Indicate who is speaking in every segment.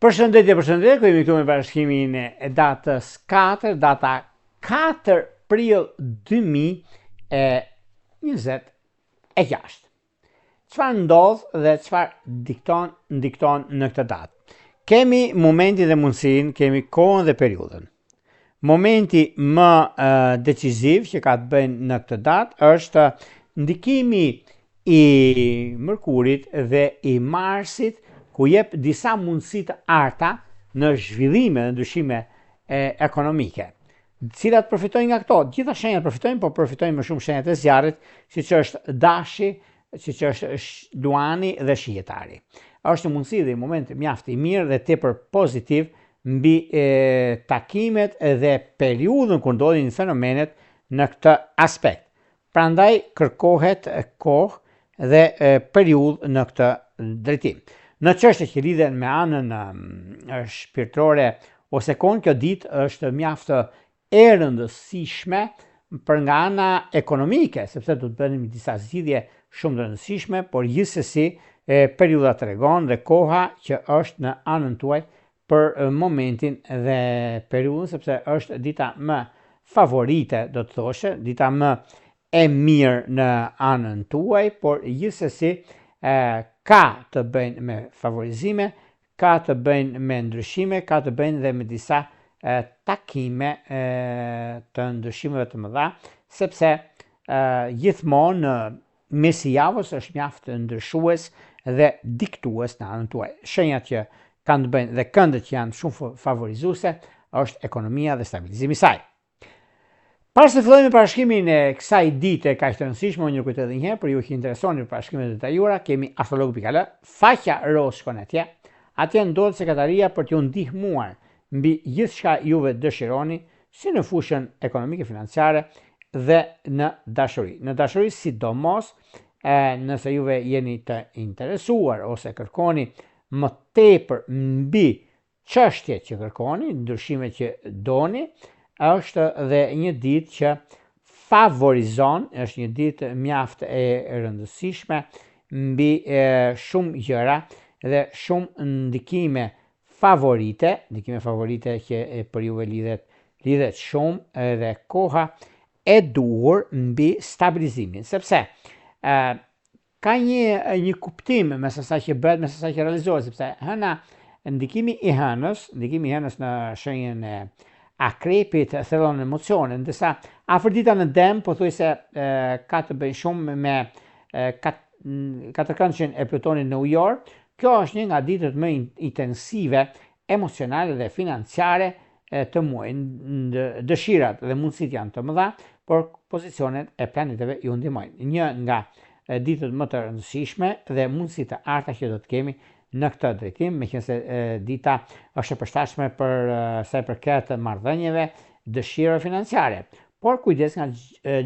Speaker 1: Përshëndetje, kemi këtu me bashkimin e datës 4, data 4 prill 2026. Çfarë ndodh dhe çfarë dikton në këtë datë? Kemi momentin dhe mundësinë, kemi kohën dhe periudhën. Momenti më decisiv që ka të bëjë në këtë datë është ndikimi i Mërkurit dhe i Marsit, ku jep disa mundësi të arta në zhvillime dhe ndryshime ekonomike. Cilat përfitojnë nga këto? Gjitha shenjat përfitojnë, por përfitojnë më shumë shenjat e zjarrit, siç është dashi, siç është luani dhe shijetari. Është një mundësi dhe një moment mjaft i mirë dhe tepër pozitiv mbi takimet dhe periudhën kur ndodhin fenomenet në këtë aspekt. Prandaj kërkohet kohë dhe periudhë në këtë drejtim. Në çështje që lidhen me anën shpirtërore ose kon, kjo ditë është mjaft e rëndësishme për nga ana ekonomike, sepse do të bënim disa zgjidhje shumë të rëndësishme, por gjithsesi periudha tregon dhe koha që është në anën tuaj për momentin dhe periudhën, sepse është dita më favorite, do të thoshe, dita më e mirë në anën tuaj, por gjithsesi ka të bëjnë me favorizime, ka të bëjnë me ndryshime, ka të bëjnë dhe me disa takime të ndryshimeve të mëdha, sepse gjithmonë mesi javës është mjaft ndryshues dhe diktues në anën tuaj. Shenjat që kanë të bëjnë dhe këndët që janë shumë favorizuese është ekonomia dhe stabilizimi i saj. Para se fillojmë me parashkimin e kësaj dite kaq të rëndësishme, unë ju kujtoj edhe një herë për ju që interesoni për parashimet e detajuara, kemi astrolog.al, faqja roz shkon atje. Atje ndodhet sekretaria për t'ju ndihmuar mbi gjithçka juve dëshironi, si në fushën ekonomike, financiare dhe në dashuri. Në dashuri sidomos nëse juve jeni të interesuar ose kërkoni më tepër mbi çështjet që kërkoni, ndryshime që doni, është dhe një ditë që favorizon, është një ditë mjaft e rëndësishme mbi shumë gjëra dhe shumë ndikime favorite që për juve lidhet shumë dhe koha e duhur mbi stabilizimin, sepse ka një kuptim mes asaj që bëhet, mes asaj që realizohet, sepse hëna ndikimi i hënës në shenjën e Akrepit thellon emocione, ndërsa afërdita në Dem pothuajse ka të bëjë shumë me katërkëndshën e Plutonit në ujor. Kjo është një nga ditët më intensive emocionale dhe financiare të muajit. Dëshirat dhe mundësitë janë të mëdha, por pozicionet e planeteve ju ndihmojnë. Një nga ditët më të rëndësishme dhe mundësi të arta që do të kemi në këtë drejtim, meqense dita është e përshtatshme për sa i përket marrëdhënieve, dëshirave financiare. Por kujdes nga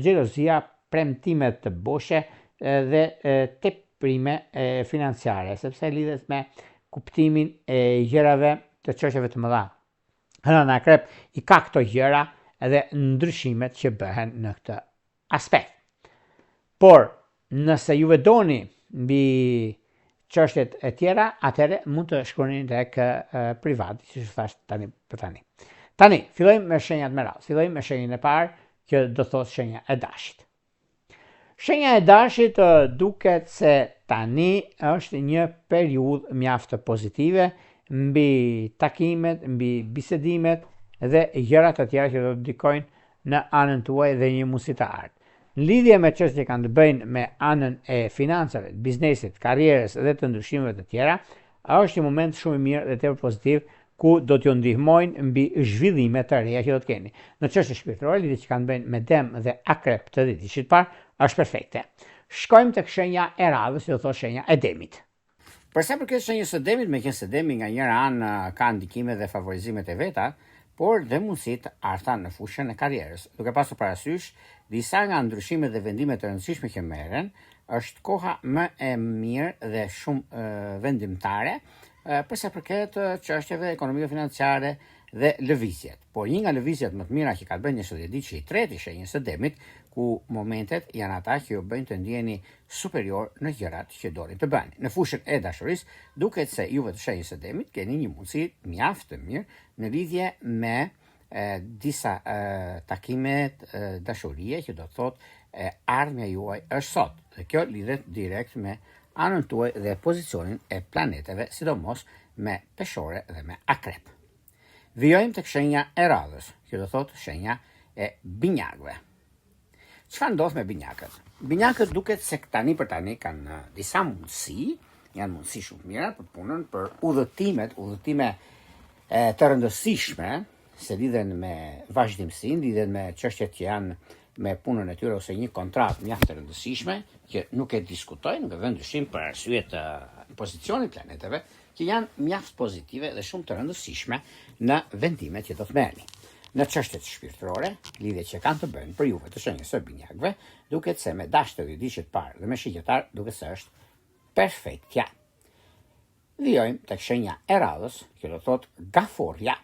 Speaker 1: xhelozia, premtime të boshe dhe teprime financiare, sepse lidhet me kuptimin e gjërave të çështjeve të mëdha. Hëna në Akrep i ka këto gjëra edhe ndryshimet që bëhen në këtë aspekt. Por nëse juve doni mbi çështjet e tjera, atëherë mund të shkruani tek privati, siç thash tani për tani. Tani fillojmë me shenjat me radhë. Fillojmë me shenjën e parë, që do thotë shenja e dashit. Shenja e dashit duket se tani është një periudhë mjaft pozitive mbi takimet, mbi bisedimet dhe gjërat e tjera që do të ndikojnë në anën tuaj dhe një mundësi të artë. Në lidhje me çështjet që kanë të bëjnë me anën e financave, biznesit, karrierës dhe të ndryshimeve të tjera, është një moment shumë i mirë dhe tepër pozitiv ku do t'ju ndihmojnë mbi zhvillime të reja që do të keni. Në çështje shpirtërore, lidhje që kanë të bëjnë me Dem dhe Akrep të ditës parë, është perfekte. Shkojmë tek shenja e radhës, si do thotë shenja e Demit. Për sa përket shenjës së Demit, meqense Demi nga njëra anë ka ndikime dhe favorizimet e veta, por dhe mundësitë arta në fushën e karrierës. Duke pasur parasysh disa nga ndryshimet dhe vendimet të rëndësishme që merren, është koha më e mirë dhe shumë vendimtare për sa përket çështjeve ekonomike financiare dhe lëvizjet. Por një nga lëvizjet më të mira që ka të bëjë në sot ditë i tretë i shenjës së Demit,
Speaker 2: ku momentet janë ata që ju bëjnë të ndjeni superior në gjërat që doni të bëni. Në fushën e dashurisë, duket se juve të shenjës së demit keni një mundësi mjaft të mirë në lidhje me disa takimet dashurie që do të thotë ardhmja juaj është sot. Dhe kjo lidhet direkt me anën tuaj dhe pozicionin e planeteve, sidomos me peshore dhe me akrep. Vijojmë tek shenja e radhës, që do thotë shenja e binjakëve. Çfarë ndodh me binjakët? Binjakët duket se tani për tani kanë disa mundësi, janë mundësi shumë mira për punën, për udhëtime të rëndësishme, se lidhen me vazhdimsinë, lidhen me çështjet që janë me punën e tyre ose një kontratë mjaft të rëndësishme, që nuk e diskutojnë, nuk e vënë dyshim për arsye të pozicionit planeteve, që janë mjaft pozitive dhe shumë të rëndësishme në vendimet që do të merrni. Në çështjet shpirtërore, lidhjet që kanë të bëjnë për juve të shenjës së binjakëve, duket se me dashtë të diçit parë dhe me shigjetar duket se është perfektja. Vijojmë tek shenja e radhës, që do thotë gaforja.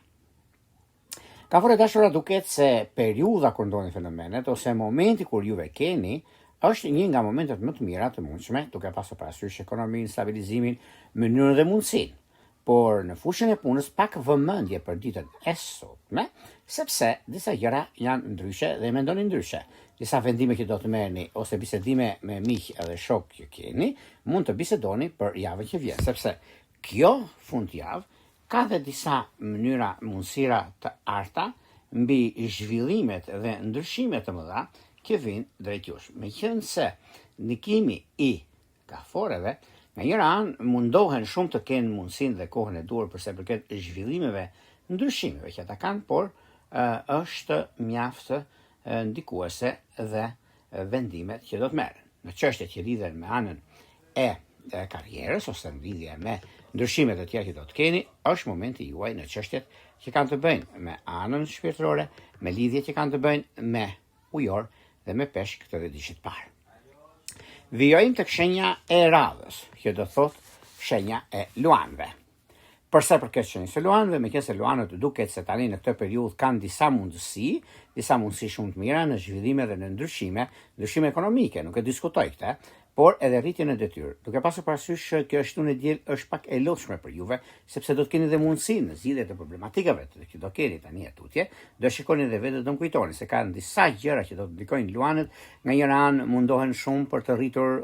Speaker 2: Gaforja dashura duket se periudha kur ndodhin fenomenet ose momenti kur juve keni është një nga momentet më të mira të mundshme, duke pasur parasysh ekonominë, stabilizimin, mënyrën dhe mundësinë. Por në fushën e punës pak vëmendje për ditën e sotme, sepse disa gjëra janë ndryshe dhe mendoni ndryshe. Disa vendime që do të merrni ose bisedime me miq edhe shok që keni, mund të bisedoni për javën që vjen, sepse kjo fundjavë ka dhe disa mënyra mundësira të arta mbi zhvillimet dhe ndryshimet të mëdha që vinë drejt jush. Meqense ndikimi i gaforeve nga njëra anë mundohen shumë të kenë mundësinë dhe kohën e duhur përsa i përket zhvillimeve, ndryshimeve që ata kanë, por është mjaft ndikuese dhe vendimet që do të merren. Në çështjet që lidhen me anën e karrierës ose në lidhje me ndryshimet e tjera që do të keni, është momenti juaj në çështjet që kanë të bëjnë me anën shpirtërore, me lidhjet që kanë të bëjnë me ujor dhe me peshk këtë dhe dishit parë. Vijojmë tek shenja e radhës, që do thotë shenja e luanëve. Përsa përket shenjës së luanëve, meqense luanët duket se tani në këtë periudhë kanë disa mundësi shumë të mira në zhvillime dhe në ndryshime ekonomike, nuk e diskutoj këtë, por edhe rritjen e detyrë. Duke pasur parasysh kjo shtunë e diel është pak e lodhshme për juve, sepse do të keni dhe mundësi në zgjidhje të problematikave që do keni tani atutje, do shikoni dhe vetë do kujtoni se kanë disa gjëra që do të ndikojnë luanët, nga njëra anë mundohen shumë për të rritur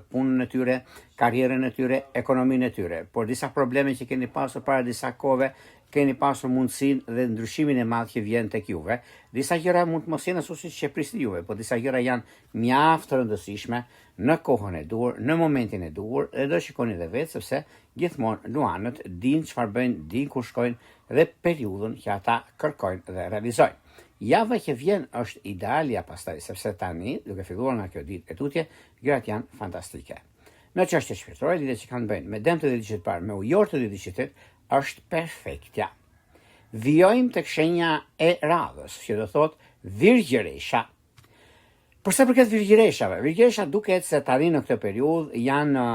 Speaker 2: punën e tyre, karrierën e tyre, ekonominë e tyre, por disa probleme që keni pasur para disa kohëve, keni pasur mundësinë dhe ndryshimin e madh që vjen tek juve. Disa gjëra mund të mos jenë ashtu siç e prisni juve, por disa gjëra janë mjaft të rëndësishme në kohën e duhur, në momentin e duhur, dhe do shikoni dhe vetë sepse gjithmonë luanët dinë çfarë bëjnë, dinë ku shkojnë dhe periudhën që ata kërkojnë dhe realizojnë. Java që vjen është idealja pastaj, sepse tani, duke filluar nga kjo ditë e tutje, gjërat janë fantastike. Në çështje shpirtërore, lidhjet që kanë bëjnë me dëmt të dishit parë, me ujor të dishitit, është perfektja. Vijojmë tek shenja e radhës, që do thotë virgjëresha. Përsa përket virgjëresha duket se tani në këtë periudhë janë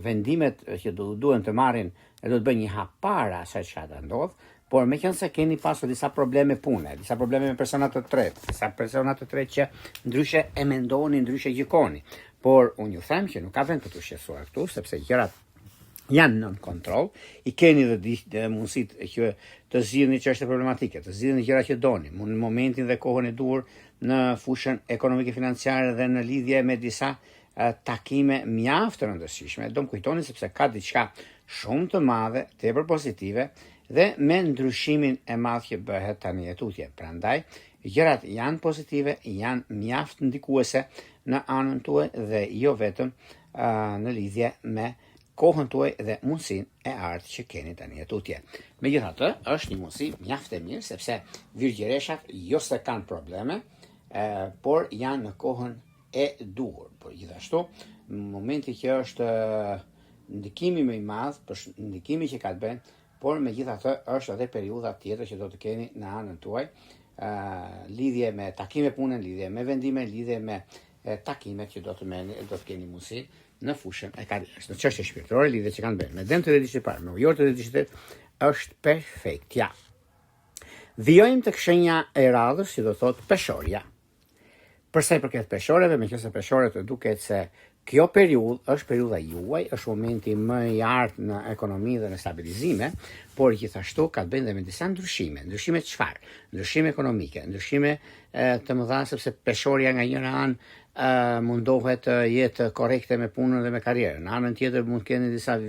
Speaker 2: vendimet që duhen të marrin e do të bëjnë një hap para asaj çka do ndodh, por meqense keni pasur disa probleme pune, disa probleme me persona të tretë, disa persona të tretë që ndryshe e mendoni, ndryshe gjykoni, por unë ju them që nuk ka vend për të shqetësuar këtu, sepse gjërat janë nën kontroll, i keni dhe mundësitë që të zgjidhni çështje problematike, të zgjidhni gjëra që doni, në momentin dhe kohën e duhur në fushën ekonomike financiare dhe në lidhje me disa takime mjaft të rëndësishme. Do më kujtoni sepse ka diçka shumë të madhe, tepër pozitive dhe me ndryshimin e madh që bëhet tani etutje. Prandaj, gjërat janë pozitive, janë mjaft ndikuese në anën tuaj dhe jo vetëm në lidhje me kohën tuaj dhe mundësinë e artë që keni tani etutje. Megjithatë, është një mundësi mjaft e mirë sepse virgjëreshat jo se kanë probleme, por janë në kohën e duhur. Por gjithashtu, në momenti që është ndikimi më i madh, për ndikimi që ka të bëjë, por megjithatë është edhe periudha tjetër që do të keni në anën tuaj, lidhje me takime pune, lidhje me vendime, lidhje me takimet që do të merrni, do të keni mundësi në fushën e karrierës. Në çështje shpirtërore, lidhje që kanë bënë me dëmt të dishit parë, me ujor të dishit, është perfektja. Vijojmë tek shenja e radhës, që do thotë peshorja. Për sa i përket peshoreve, meqenëse peshorët duket se kjo periudhë është periudha juaj, është momenti më i artë në ekonomi dhe në stabilizime, por gjithashtu ka të bëjë me disa ndryshime. Ndryshime çfarë? Ndryshime ekonomike, ndryshime të mëdha sepse peshoria nga njëra anë mundohet të jetë korrekte me punën dhe me karrierën. Në anën tjetër mund të kenë disa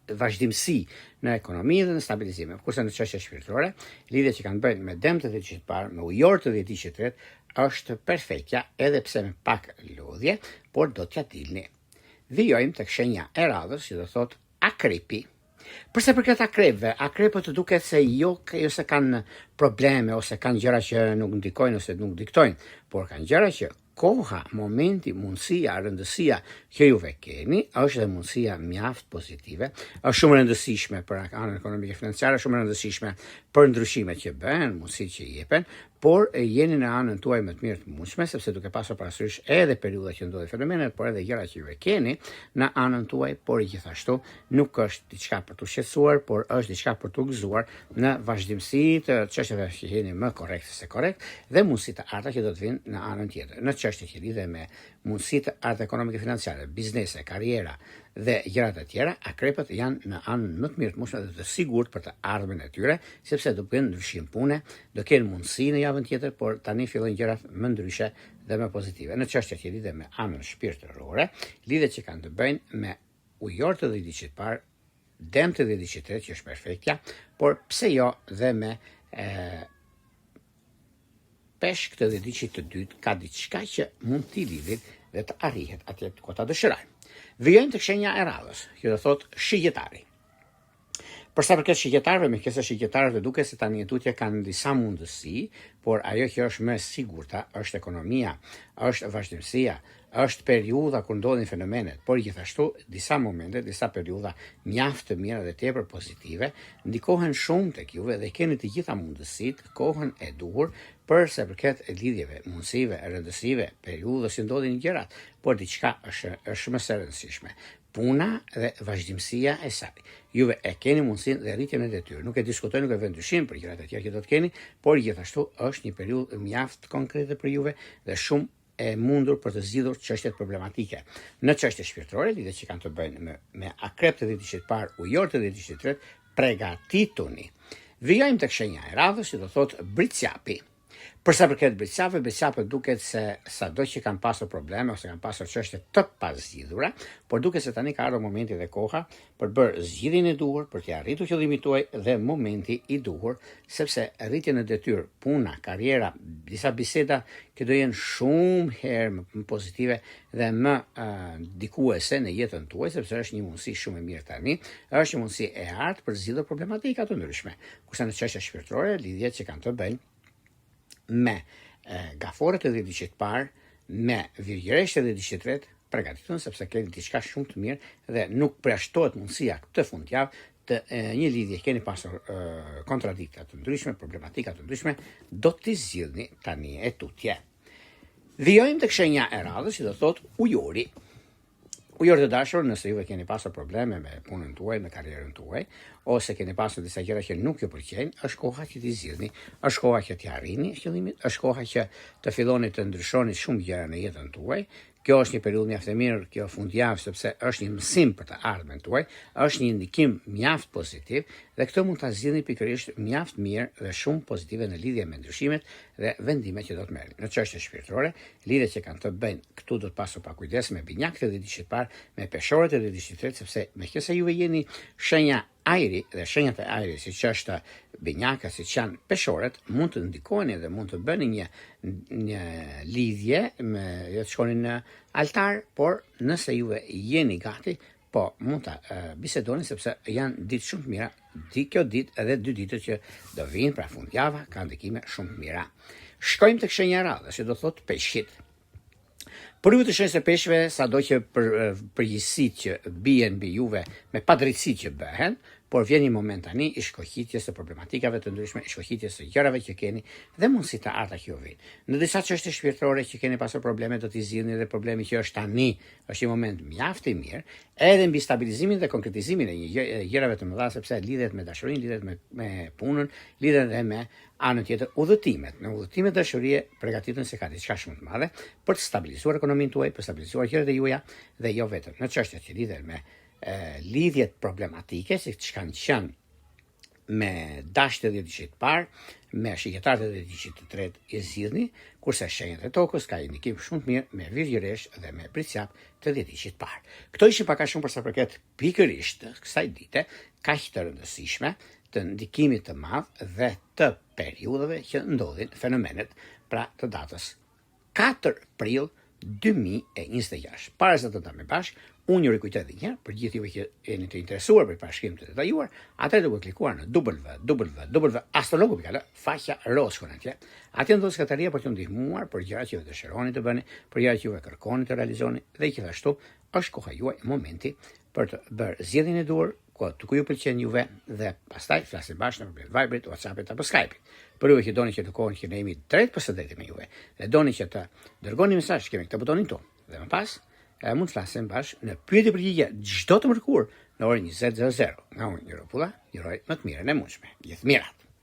Speaker 2: vazhdimsi në ekonomi dhe në stabilizime. Kurse në çështje shpirtërore, lidhjet që kanë bëjnë me dëmt të vitit parë, me ujor të vitit që tret, është perfektja, edhe pse me pak lodhje, por do t'ja dilni. Vijojmë tek shenja e radhës, që do thot akrepi. Përse përket akrepëve, akrepët duket se jo se kanë probleme ose kanë gjëra që nuk ndikojnë ose nuk diktojnë, por kanë gjëra që koha, momenti, mundësia, rëndësia që juve keni, është dhe mundësia mjaft pozitive, është shumë rëndësishme për anën ekonomike financiare, shumë rëndësishme për ndryshimet që bëhen, mundësitë që jepen, por jeni në anën tuaj më të mirë të mundshme, sepse duke pasur parasysh edhe periudha që ndodhin fenomenet, por edhe gjëra që juve keni në anën tuaj, por gjithashtu nuk është diçka për t'u shqetësuar, por është diçka për t'u gëzuar në vazhdimsi të çështjeve që jeni më korrekt se korrekt dhe mundësitë të arta që do të vinë në anën tjetër. Në çështje që lidhen me mundësitë të arta ekonomike financiare, biznese, karriera dhe gjërat e tjera, akrepët janë në anën më të mirë të mundshme dhe të sigurt për të ardhmen e tyre, sepse do bëjnë ndryshim pune, do kenë mundësi në javën tjetër, por tani fillojnë gjërat më ndryshe dhe më pozitive. Në çështjet që lidhen me anën shpirtërore, lidhet që kanë të bëjnë me ujor të dhjetit parë, dëm të dhjetit tret, që është perfektja, por pse jo dhe me peshk të dhjetit të dytë, ka diçka që mund t'i lidhet dhe të arrihet atje ku ta dëshirojmë. Vijojmë tek shenja e radhës, që do thot shigjetari. Për sa përket shigjetarëve, meqenëse shigjetarët duket se tani tutje kanë disa mundësi, por ajo që është më e sigurta është ekonomia, është vazhdimësia, është periudha kur ndodhin fenomenet, por gjithashtu disa momente, disa periudha mjaft të mira dhe tepër pozitive ndikohen shumë tek juve dhe keni të gjitha mundësitë, kohën e duhur për sa përket lidhjeve, mundësive, rëndësive, periudhës që ndodhin gjërat, por diçka është më së rëndësishme. Puna dhe vazhdimësia e saj. Juve e keni mundësinë dhe rritjen e detyrë. Nuk e diskutoj, nuk e vë dyshim për gjërat e tjera që do të keni, por gjithashtu është një periudhë mjaft konkrete për juve dhe shumë e mundur për të zgjidhur çështjet problematike. Në çështje shpirtërore, lidhet që kanë të bëjnë me akrep të dhjetit parë, ujor të dhjetit tret, pregatituni. Vijojmë tek shenja e radhës, që do thotë britsjapi. Për sa përket britsjapët duket se sado që kanë pasur probleme ose kanë pasur çështje të pazgjidhura, por duket se tani ka ardhur momenti dhe koha për bërë zgjidhjen e duhur, për të arritur qëllimin tuaj dhe momenti i duhur, sepse rritjen e detyrë, puna, karriera, disa biseda që do jenë shumë herë më pozitive dhe më dikuese në jetën tuaj, sepse është një mundësi shumë e mirë tani, është një mundësi e artë për zgjidhur problematika të ndryshme. Kurse në çështje shpirtërore, lidhjet që kanë të bëjnë me gaforet e dhjetit parë, me virgjëresht e dhjetit tret, përgatitun sepse keni diçka shumë të mirë dhe nuk përjashtohet mundësia këtë fundjavë të një lidhje keni pasur kontradikta të ndryshme, problematika të ndryshme, do t'i zgjidhni tani e tutje. Vijojmë tek shenja e radhës, që do thot ujori. Ujor të dashur, nëse juve keni pasur probleme me punën tuaj, me karrierën tuaj, ose keni pasur disa gjëra që nuk ju pëlqejnë, është koha që t'i zgjidhni, është koha që t'i arrini qëllimin, është koha që të filloni të ndryshoni shumë gjëra në jetën tuaj. Kjo është një periudhë mjaft e mirë, kjo fundjavë, sepse është një mësim për të ardhmen tuaj, është një ndikim mjaft pozitiv dhe këtë mund ta zgjidhni pikërisht mjaft mirë dhe shumë pozitive në lidhje me ndryshimet dhe vendimet që do të merrni. Në çështje shpirtërore, lidhjet që kanë të bëjnë këtu do të pasur pa kujdes me binjakët e dhjetit parë, me peshorët e dhjetit tret, sepse meqense juve jeni shenja ajri dhe shenjat e ajrit, siç është binjaka, siç janë peshorët, mund të ndikojnë dhe mund të bëni një lidhje me të shkoni në altar, por nëse juve jeni gati, po mund ta bisedoni sepse janë ditë shumë të mira. Kjo ditë edhe 2 ditët që do vinë pra fundjava kanë ndikime shumë të mira. Shkojmë tek shenja e radhës, që do thotë peshqit. Për ju të shenjës e peshqve, sado që përgjithësitë që bien mbi juve me padrejtësitë që bëhen, por vjen një moment tani i shkohitjes së problematikave të ndryshme, i shkohitjes së gjërave që keni dhe mundësi të arta që ju vijnë. Në disa çështje shpirtërore që keni pasur probleme do t'i zgjidhni dhe problemi që është tani është një moment mjaft i mirë, edhe mbi stabilizimin dhe konkretizimin e gjërave të mëdha sepse lidhet me dashurinë, lidhet me punën, lidhet edhe me anën tjetër udhëtimet. Në udhëtimet dashurie përgatituni se ka diçka shumë të madhe për të stabilizuar ekonominë tuaj, për të stabilizuar gjërat e juaja dhe jo vetëm në çështjet që lidhen me lidhjet problematike, siç kanë qenë me dashtë e 10 parë, me shigjetarët e 10 të tretë i zgjidhni, kurse shenjat e tokës ka një ndikim shumë të mirë me Virgjëresh dhe me Pricjap të 10 parë. Këto ishin pak a shumë për sa përket pikërisht kësaj dite, kaq të rëndësishme, të ndikimit të madh dhe të periudhave që ndodhin fenomenet pra të datës 4 prill 2026. Para se të ndajmë bashkë, unë ju rikujtoj edhe një herë për gjithë juve që jeni të interesuar për parashkrim të detajuar, atëherë duhet klikuar në www.astrologu.al, faqja roskon atje. Atje ndodhet sekretariaja për t'ju ndihmuar për gjërat që ju dëshironi të bëni, për gjërat që ju kërkoni të realizoni dhe gjithashtu është koha juaj, momenti për të bërë zgjedhjen e duhur, ku ju pëlqen juve dhe pastaj flasim bashkë në përballë Viberit, WhatsAppit apo Skype-it. Për ju që doni që të kohën që ne jemi drejt përshëndetje me juve dhe doni që të dërgoni mesazh, kemi këtë butonin tonë dhe më pas mund të flasim bashkë në pyetje përgjigje çdo të mërkurë në orën 20:00 nga unë Njero Pulla, juroj më të mirën e mundshme. Gjithë mirat.